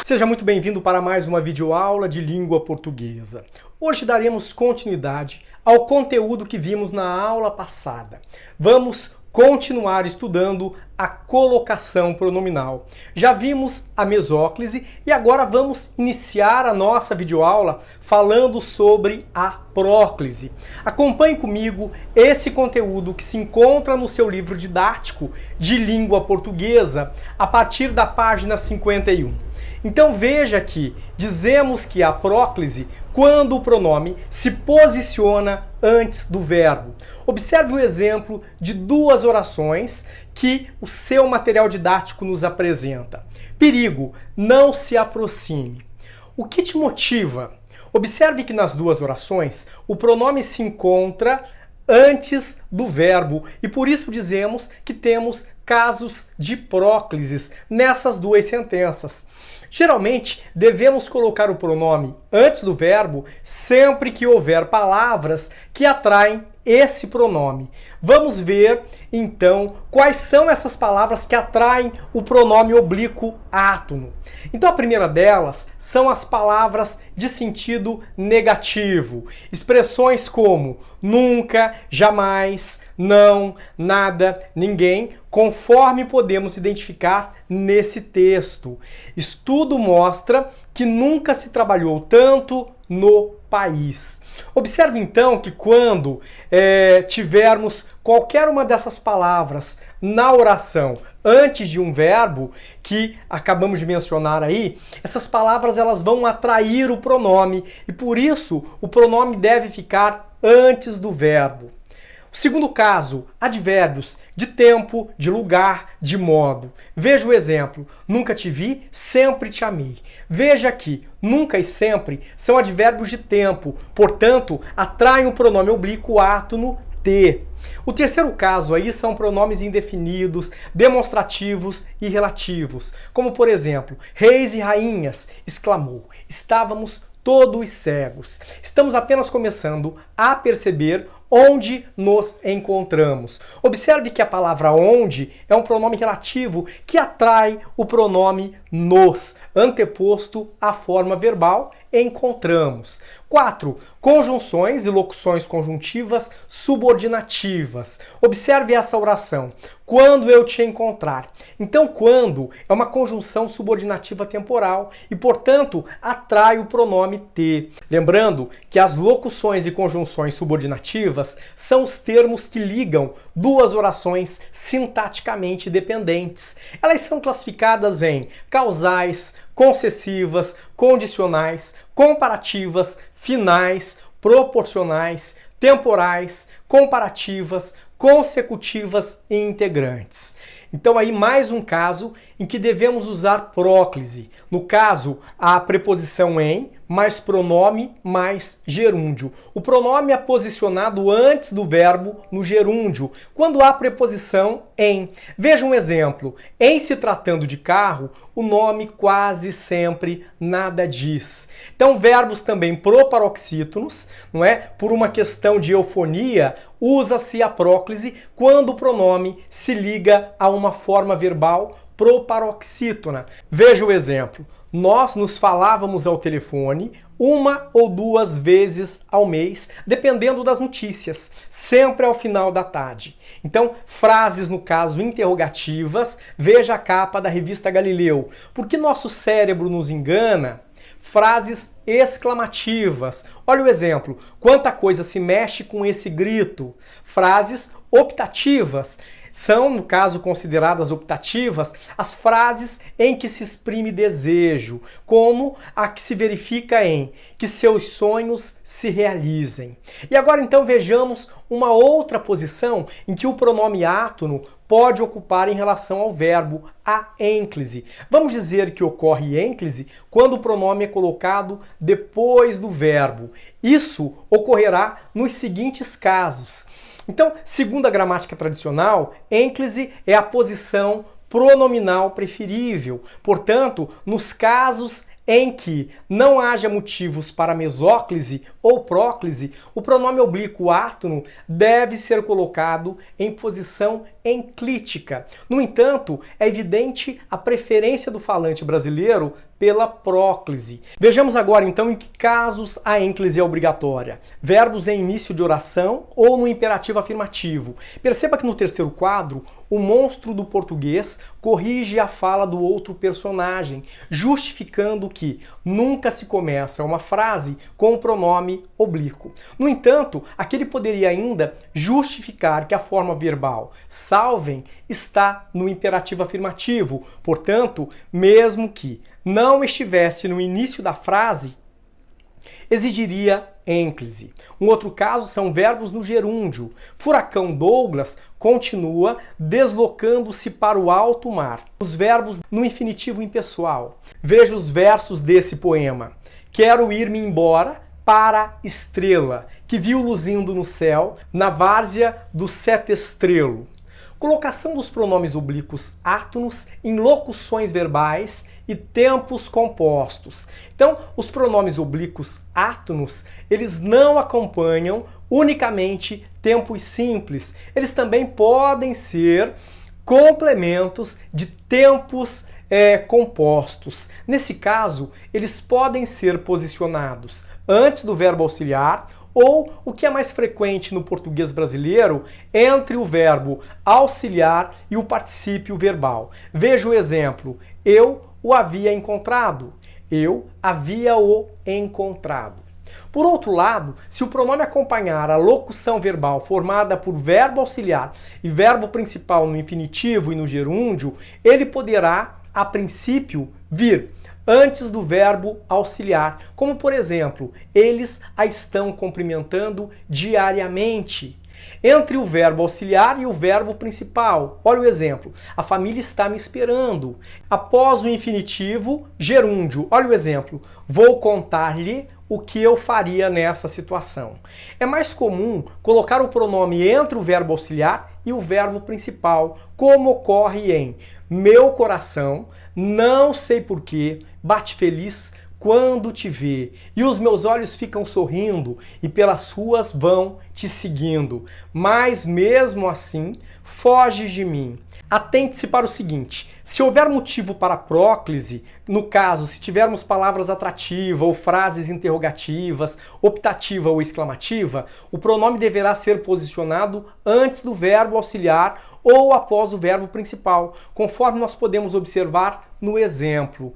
Seja muito bem-vindo para mais uma videoaula de língua portuguesa. Hoje daremos continuidade ao conteúdo que vimos na aula passada. Vamos continuar estudando a colocação pronominal. Já vimos a mesóclise e agora vamos iniciar a nossa videoaula falando sobre a próclise. Acompanhe comigo esse conteúdo que se encontra no seu livro didático de língua portuguesa a partir da página 51. Então veja que dizemos que a próclise quando o pronome se posiciona antes do verbo. Observe o exemplo de duas orações que o seu material didático nos apresenta. Perigo, não se aproxime. O que te motiva? Observe que nas duas orações o pronome se encontra antes do verbo e por isso dizemos que temos casos de próclises nessas duas sentenças. Geralmente, devemos colocar o pronome antes do verbo sempre que houver palavras que atraem esse pronome. Vamos ver, então, quais são essas palavras que atraem o pronome oblíquo átono. Então, a primeira delas são as palavras de sentido negativo. Expressões como nunca, jamais, não, nada, ninguém, conforme podemos identificar nesse texto. Estudo mostra que nunca se trabalhou tanto no país. Observe então que quando tivermos qualquer uma dessas palavras na oração antes de um verbo que acabamos de mencionar aí, essas palavras elas vão atrair o pronome e por isso o pronome deve ficar antes do verbo. O segundo caso, advérbios de tempo, de lugar, de modo. Veja o exemplo. Nunca te vi, sempre te amei. Veja aqui, nunca e sempre são advérbios de tempo, portanto, atraem o pronome oblíquo átono te. O terceiro caso aí são pronomes indefinidos, demonstrativos e relativos, como por exemplo, reis e rainhas, exclamou, estávamos todos cegos. Estamos apenas começando a perceber onde nos encontramos. Observe que a palavra onde é um pronome relativo que atrai o pronome nos, anteposto à forma verbal encontramos. 4. Conjunções e locuções conjuntivas subordinativas. Observe essa oração. Quando eu te encontrar. Então, quando é uma conjunção subordinativa temporal e, portanto, atrai o pronome te. Lembrando que as locuções e conjunções subordinativas são os termos que ligam duas orações sintaticamente dependentes. Elas são classificadas em causais, concessivas, condicionais, comparativas, finais, proporcionais, temporais, comparativas, consecutivas e integrantes. Então aí mais um caso em que devemos usar próclise. No caso, a preposição em mais pronome mais gerúndio. O pronome é posicionado antes do verbo no gerúndio, quando há preposição em. Veja um exemplo. Em se tratando de carro, o nome quase sempre nada diz. Então, verbos também proparoxítonos, não é? Por uma questão de eufonia, usa-se a próclise quando o pronome se liga a uma forma verbal proparoxítona. Veja o exemplo. Nós nos falávamos ao telefone uma ou duas vezes ao mês, dependendo das notícias, sempre ao final da tarde. Então, frases, no caso, interrogativas, veja a capa da revista Galileu. Por que nosso cérebro nos engana? Frases exclamativas. Olha o exemplo. Quanta coisa se mexe com esse grito. Frases optativas. São, no caso, consideradas optativas as frases em que se exprime desejo, como a que se verifica em que seus sonhos se realizem. E agora, então, vejamos uma outra posição em que o pronome átono pode ocupar em relação ao verbo, a ênclise. Vamos dizer que ocorre ênclise quando o pronome é colocado depois do verbo. Isso ocorrerá nos seguintes casos. Então, segundo a gramática tradicional, ênclise é a posição pronominal preferível. Portanto, nos casos em que não haja motivos para mesóclise ou próclise, o pronome oblíquo átono deve ser colocado em posição enclítica. No entanto, é evidente a preferência do falante brasileiro pela próclise. Vejamos agora então em que casos a ênclise é obrigatória. Verbos em início de oração ou no imperativo afirmativo. Perceba que no terceiro quadro, o monstro do português corrige a fala do outro personagem, justificando que nunca se começa uma frase com o pronome oblíquo. No entanto, aquele poderia ainda justificar que a forma verbal salvem está no imperativo afirmativo. Portanto, mesmo que não estivesse no início da frase, exigiria ênclise. Um outro caso são verbos no gerúndio. Furacão Douglas continua deslocando-se para o alto mar. Os verbos no infinitivo impessoal. Veja os versos desse poema. Quero ir-me embora para estrela, que viu luzindo no céu, na várzea do setestrelo. Colocação dos pronomes oblíquos átonos em locuções verbais e tempos compostos. Então, os pronomes oblíquos átonos, eles não acompanham unicamente tempos simples. Eles também podem ser complementos de tempos compostos. Nesse caso, eles podem ser posicionados antes do verbo auxiliar ou, o que é mais frequente no português brasileiro, entre o verbo auxiliar e o particípio verbal. Veja o exemplo. Eu o havia encontrado. Eu havia-o encontrado. Por outro lado, se o pronome acompanhar a locução verbal formada por verbo auxiliar e verbo principal no infinitivo e no gerúndio, ele poderá, a princípio, vir antes do verbo auxiliar, como por exemplo, eles a estão cumprimentando diariamente. Entre o verbo auxiliar e o verbo principal. Olha o exemplo. A família está me esperando. Após o infinitivo, gerúndio. Olha o exemplo. Vou contar-lhe o que eu faria nessa situação. É mais comum colocar o pronome entre o verbo auxiliar e o verbo principal, como ocorre em meu coração, não sei porquê, bate feliz quando te vê, e os meus olhos ficam sorrindo, e pelas ruas vão te seguindo, mas mesmo assim foges de mim. Atente-se para o seguinte, se houver motivo para próclise, no caso, se tivermos palavras atrativas ou frases interrogativas, optativa ou exclamativa, o pronome deverá ser posicionado antes do verbo auxiliar ou após o verbo principal, conforme nós podemos observar no exemplo.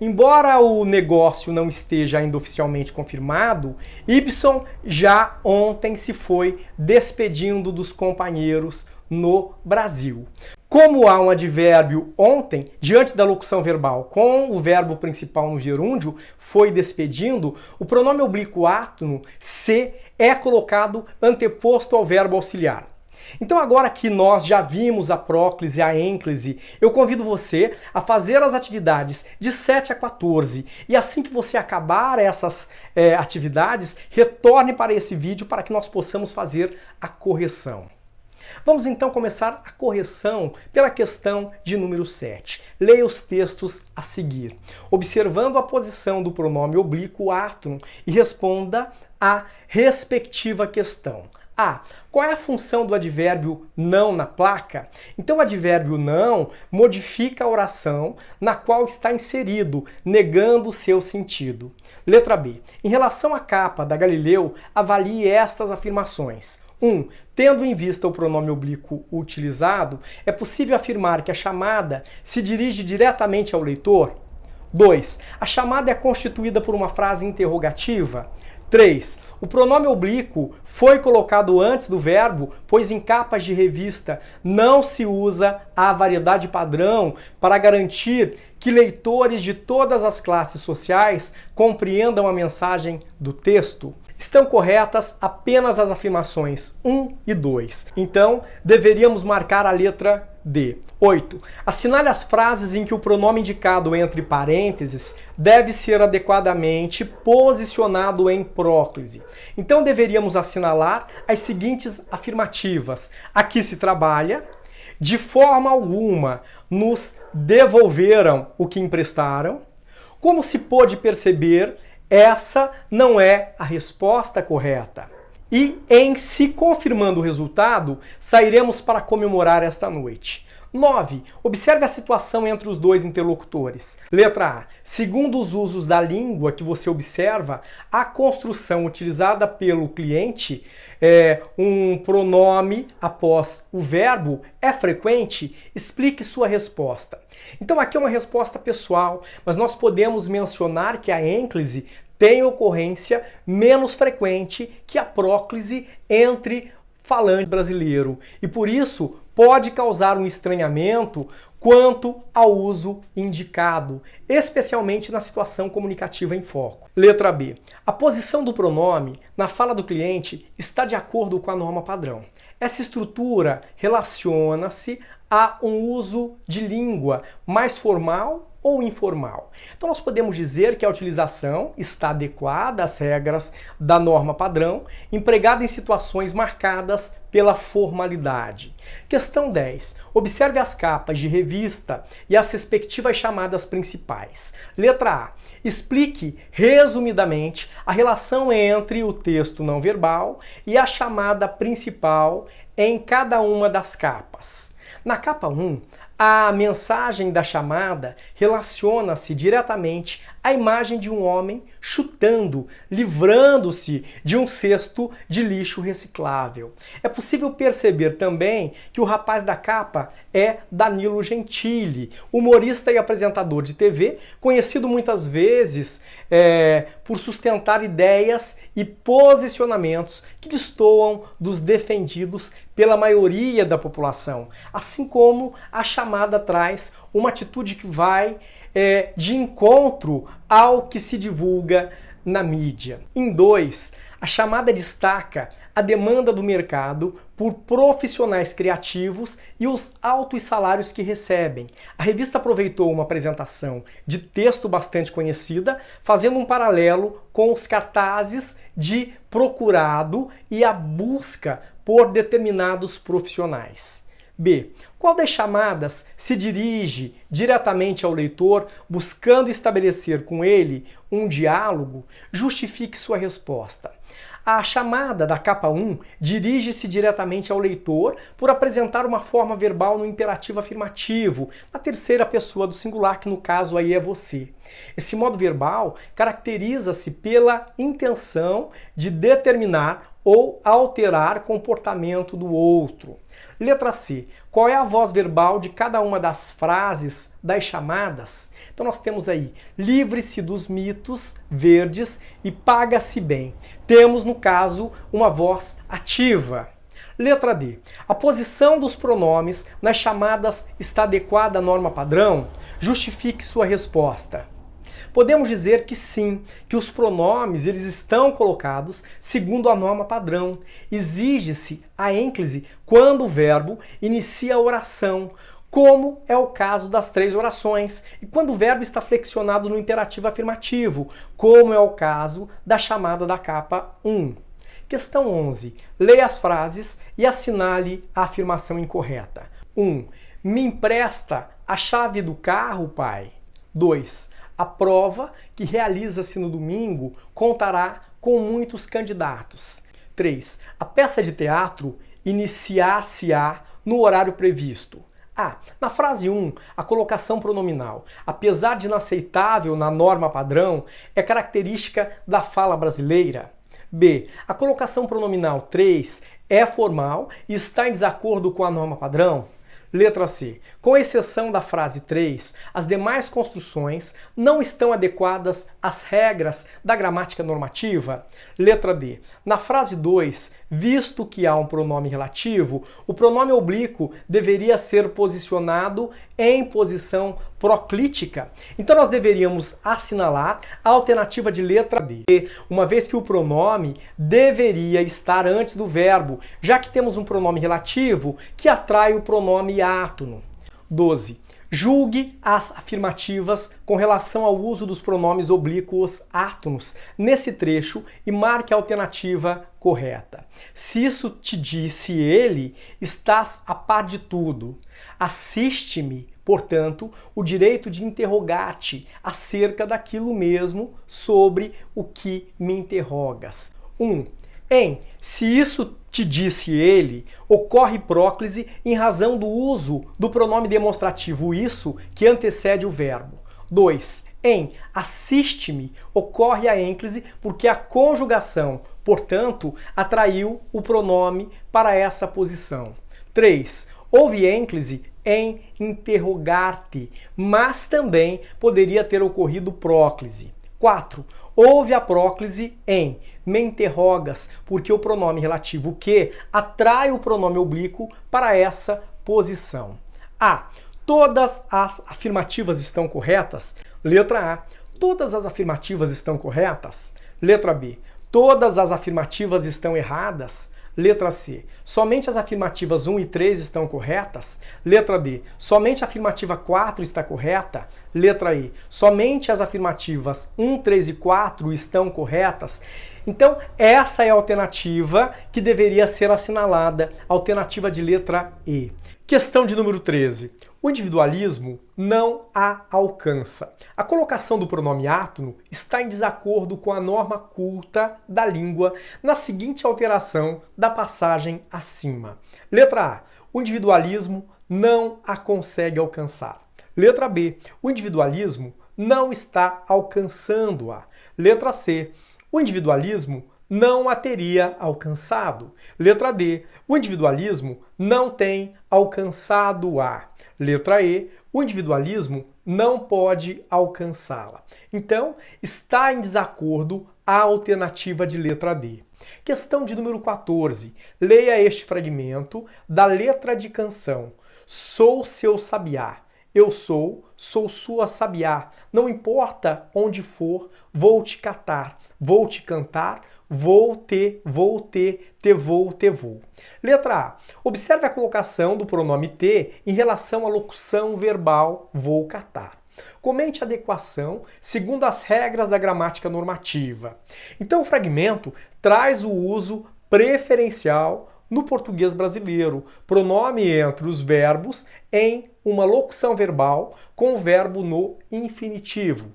Embora o negócio não esteja ainda oficialmente confirmado, Ibsen já ontem se foi despedindo dos companheiros no Brasil. Como há um advérbio ontem, diante da locução verbal com o verbo principal no gerúndio, foi despedindo, o pronome oblíquo átono, se, é colocado anteposto ao verbo auxiliar. Então agora que nós já vimos a próclise e a ênclise, eu convido você a fazer as atividades de 7 a 14 e assim que você acabar essas atividades, retorne para esse vídeo para que nós possamos fazer a correção. Vamos então começar a correção pela questão de número 7. Leia os textos a seguir, observando a posição do pronome oblíquo átono e responda a respectiva questão. A. Qual é a função do advérbio não na placa? Então, o advérbio não modifica a oração na qual está inserido, negando o seu sentido. Letra B. Em relação à capa da Galileu, avalie estas afirmações. 1. Tendo em vista o pronome oblíquo utilizado, é possível afirmar que a chamada se dirige diretamente ao leitor? 2. A chamada é constituída por uma frase interrogativa? 3. O pronome oblíquo foi colocado antes do verbo, pois em capas de revista não se usa a variedade padrão para garantir que leitores de todas as classes sociais compreendam a mensagem do texto. Estão corretas apenas as afirmações 1 e 2. Então, deveríamos marcar a letra D. 8. Assinale as frases em que o pronome indicado entre parênteses deve ser adequadamente posicionado em próclise. Então, deveríamos assinalar as seguintes afirmativas. Aqui se trabalha, de forma alguma nos devolveram o que emprestaram, Como se pôde perceber, essa não é a resposta correta. E, em se confirmando o resultado, sairemos para comemorar esta noite. 9. Observe a situação entre os dois interlocutores. Letra A. Segundo os usos da língua que você observa, a construção utilizada pelo cliente, um pronome após o verbo, é frequente? Explique sua resposta. Então aqui é uma resposta pessoal, mas nós podemos mencionar que a ênclise tem ocorrência menos frequente que a próclise entre falante brasileiro e por isso pode causar um estranhamento quanto ao uso indicado, especialmente na situação comunicativa em foco. Letra B. A posição do pronome na fala do cliente está de acordo com a norma padrão. Essa estrutura relaciona-se a um uso de língua mais formal ou informal. Então nós podemos dizer que a utilização está adequada às regras da norma padrão, empregada em situações marcadas pela formalidade. Questão 10. Observe as capas de revista e as respectivas chamadas principais. Letra A. Explique resumidamente a relação entre o texto não verbal e a chamada principal em cada uma das capas. Na capa 1, a mensagem da chamada relaciona-se diretamente à imagem de um homem chutando, livrando-se de um cesto de lixo reciclável. É possível perceber também que o rapaz da capa é Danilo Gentili, humorista e apresentador de TV, conhecido muitas vezes por sustentar ideias e posicionamentos que destoam dos defendidos pela maioria da população, assim como a chamada traz uma atitude que vai de encontro ao que se divulga na mídia. Em 2, a chamada destaca a demanda do mercado por profissionais criativos e os altos salários que recebem. A revista aproveitou uma apresentação de texto bastante conhecida, fazendo um paralelo com os cartazes de procurado e a busca por determinados profissionais. B. Qual das chamadas se dirige diretamente ao leitor, buscando estabelecer com ele um diálogo? Justifique sua resposta. A chamada da capa 1 dirige-se diretamente ao leitor por apresentar uma forma verbal no imperativo afirmativo, na terceira pessoa do singular, que no caso aí é você. Esse modo verbal caracteriza-se pela intenção de determinar ou alterar comportamento do outro. Letra C. Qual é a voz verbal de cada uma das frases das chamadas? Então nós temos aí, livre-se dos mitos verdes e paga-se bem. Temos, no caso, uma voz ativa. Letra D. A posição dos pronomes nas chamadas está adequada à norma padrão? Justifique sua resposta. Podemos dizer que sim, que os pronomes eles estão colocados segundo a norma padrão. Exige-se a ênclise quando o verbo inicia a oração, como é o caso das 3 orações, e quando o verbo está flexionado no imperativo afirmativo, como é o caso da chamada da capa 1. Questão 11. Leia as frases e assinale a afirmação incorreta. 1. Me empresta a chave do carro, pai? 2. A prova, que realiza-se no domingo, contará com muitos candidatos. 3. A peça de teatro iniciar-se-á no horário previsto. A. Na frase 1, a colocação pronominal, apesar de inaceitável na norma padrão, é característica da fala brasileira. B. A colocação pronominal 3 é formal e está em desacordo com a norma padrão. Letra C. Com exceção da frase 3, as demais construções não estão adequadas às regras da gramática normativa. Letra D. Na frase 2, visto que há um pronome relativo, o pronome oblíquo deveria ser posicionado em posição proclítica. Então nós deveríamos assinalar a alternativa de letra D, uma vez que o pronome deveria estar antes do verbo, já que temos um pronome relativo que atrai o pronome átono. 12. Julgue as afirmativas com relação ao uso dos pronomes oblíquos átonos nesse trecho e marque a alternativa correta. Se isso te disse ele, estás a par de tudo. Assiste-me, portanto, o direito de interrogar-te acerca daquilo mesmo sobre o que me interrogas. 1. Se isso te disse ele, ocorre próclise em razão do uso do pronome demonstrativo isso que antecede o verbo. 2. Assiste-me, ocorre a ênclise porque a conjugação, portanto, atraiu o pronome para essa posição. 3. Houve ênclise em interrogar-te, mas também poderia ter ocorrido próclise. 4. Houve a próclise em me interrogas, porque o pronome relativo que atrai o pronome oblíquo para essa posição. A. Todas as afirmativas estão corretas? Letra A. Todas as afirmativas estão corretas? Letra B. Todas as afirmativas estão erradas? Letra C. Somente as afirmativas 1 e 3 estão corretas? Letra D. Somente a afirmativa 4 está correta? Letra E. Somente as afirmativas 1, 3 e 4 estão corretas? Então, essa é a alternativa que deveria ser assinalada, a alternativa de letra E. Questão de número 13. O individualismo não a alcança. A colocação do pronome átono está em desacordo com a norma culta da língua na seguinte alteração da passagem acima. Letra A. O individualismo não a consegue alcançar. Letra B. O individualismo não está alcançando-a. Letra C. O individualismo não a teria alcançado. Letra D. O individualismo não tem alcançado-a. Letra E. O individualismo não pode alcançá-la. Então, está em desacordo a alternativa de letra D. Questão de número 14. Leia este fragmento da letra de canção. Sou seu sabiá. Eu sou sua sabiá. Não importa onde for, vou te catar, vou te cantar, vou. Letra A. Observe a colocação do pronome te em relação à locução verbal vou catar. Comente a adequação segundo as regras da gramática normativa. Então o fragmento traz o uso preferencial no português brasileiro, pronome entre os verbos em uma locução verbal com o verbo no infinitivo.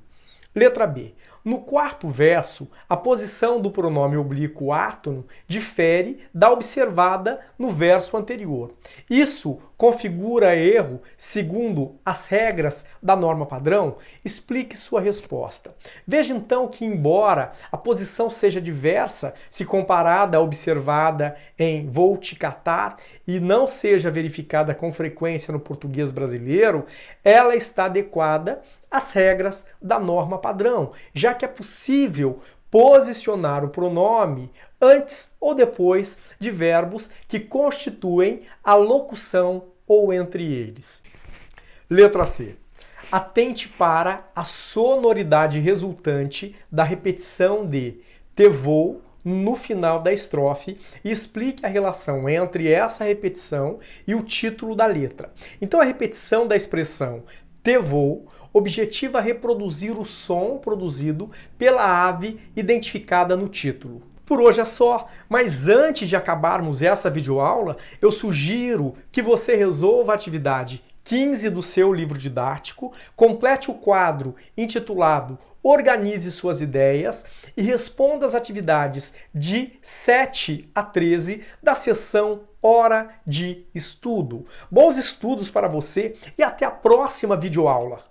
Letra B. No quarto verso, a posição do pronome oblíquo átono difere da observada no verso anterior. Isso configura erro segundo as regras da norma padrão? Explique sua resposta. Veja então que, embora a posição seja diversa se comparada à observada em vou te catar e não seja verificada com frequência no português brasileiro, ela está adequada às regras da norma padrão, já que é possível posicionar o pronome antes ou depois de verbos que constituem a locução ou entre eles. Letra C. Atente para a sonoridade resultante da repetição de te vou no final da estrofe e explique a relação entre essa repetição e o título da letra. Então a repetição da expressão te vou objetiva reproduzir o som produzido pela ave identificada no título. Por hoje é só, mas antes de acabarmos essa videoaula, eu sugiro que você resolva a atividade 15 do seu livro didático, complete o quadro intitulado Organize suas ideias e responda as atividades de 7 a 13 da seção Hora de Estudo. Bons estudos para você e até a próxima videoaula!